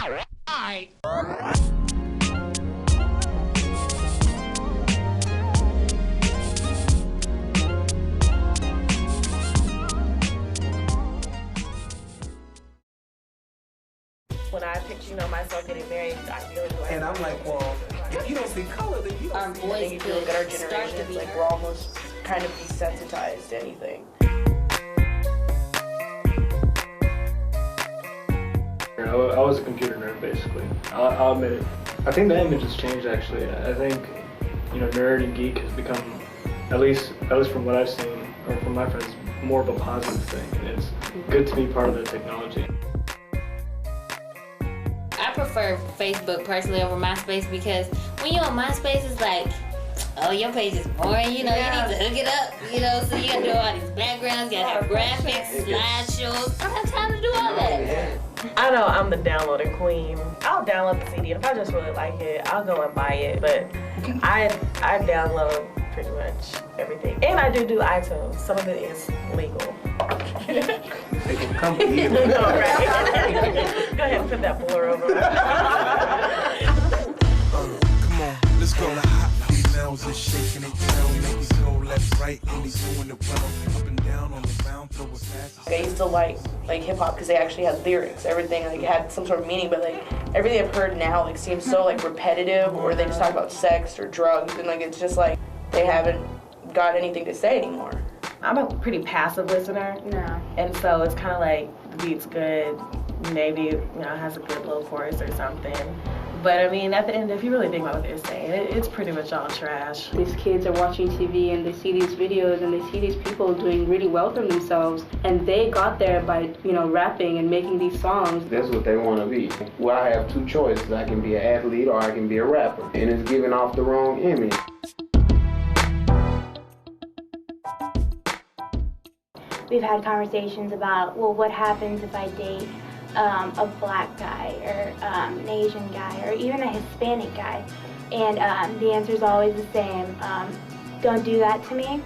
Alright. When I picture, myself getting married, I really like. And I'm like, well, if you don't see color, then you don't. Our voice you look at our could start to generations, be like heard. we're almost kind of desensitized to anything. I was a computer nerd, basically. I'll admit it. I think the image has changed, actually. I think, nerd and geek has become, at least from what I've seen, or from my friends, more of a positive thing. And it's good to be part of the technology. I prefer Facebook personally over MySpace because when you're on MySpace, it's like, oh, your page is boring, you need to hook it up, so you gotta do all these backgrounds, you gotta have graphics, slideshows. I don't have time to do all that. I know I'm the downloading queen. I'll download the CD, and if I just really like it, I'll go and buy it, but I download pretty much everything. And I do iTunes. Some of it is legal. They can come either. No, right? Go ahead and put that blur over. Come on, let's go. The hot females is shaking it down, make it go left, right, and they doing it well. Up and down on the ground, throw it fast. I used to like hip hop because they actually had lyrics. Everything had some sort of meaning, but everything I've heard now seems so repetitive, or they just talk about sex or drugs, and it's just they haven't got anything to say anymore. I'm a pretty passive listener. No. And so it's kind of the beat's good, maybe it has a good little chorus or something. But at the end, if you really think about what they're saying, it's pretty much all trash. These kids are watching TV and they see these videos and they see these people doing really well for themselves, and they got there by rapping and making these songs. That's what they want to be. Well, I have two choices. I can be an athlete or I can be a rapper, and it's giving off the wrong image. We've had conversations about, well, what happens if I date a black guy or an Asian guy or even a Hispanic guy? And the answer is always the same. Don't do that to me.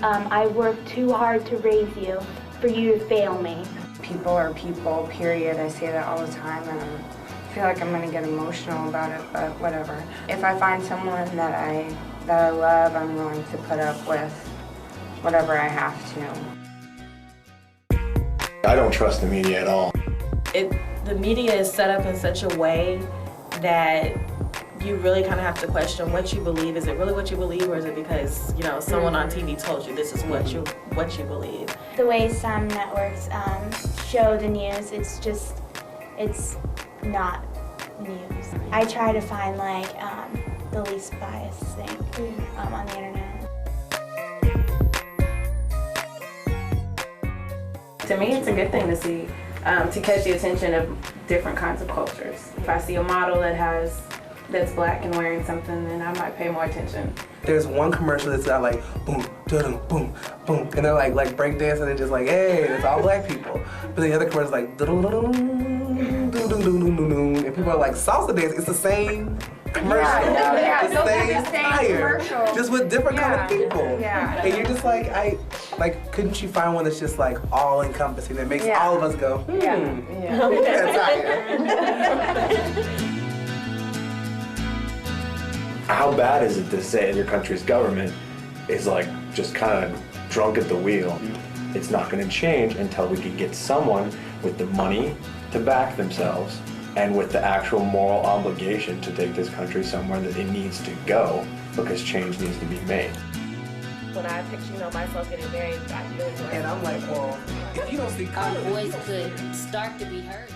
I worked too hard to raise you for you to fail me. People are people, period. I say that all the time, and I feel like I'm going to get emotional about it, but whatever. If I find someone that I love, I'm willing to put up with whatever I have to. I don't trust the media at all. The media is set up in such a way that you really kind of have to question what you believe. Is it really what you believe, or is it because someone on TV told you this is what you believe? The way some networks show the news, it's not news. I try to find the least biased thing on the internet. To me, it's a good thing to see, to catch the attention of different kinds of cultures. If I see a model that's black and wearing something, then I might pay more attention. There's one commercial that's got boom, da-dum, boom, boom, and they're like break dancing and just hey, it's all black people. But the other commercial's da-dum, and people are salsa dance. It's the same commercial. The same fire, just with different colored people. Yeah. And you're just couldn't you find one that's just all encompassing that makes all of us go, that's higher. How bad is it to say your country's government is just kind of drunk at the wheel? It's not going to change until we can get someone with the money to back themselves and with the actual moral obligation to take this country somewhere that it needs to go, because change needs to be made. When I picture myself getting married, I really like. And I'm well, if you don't see color, Our voice could start to be heard.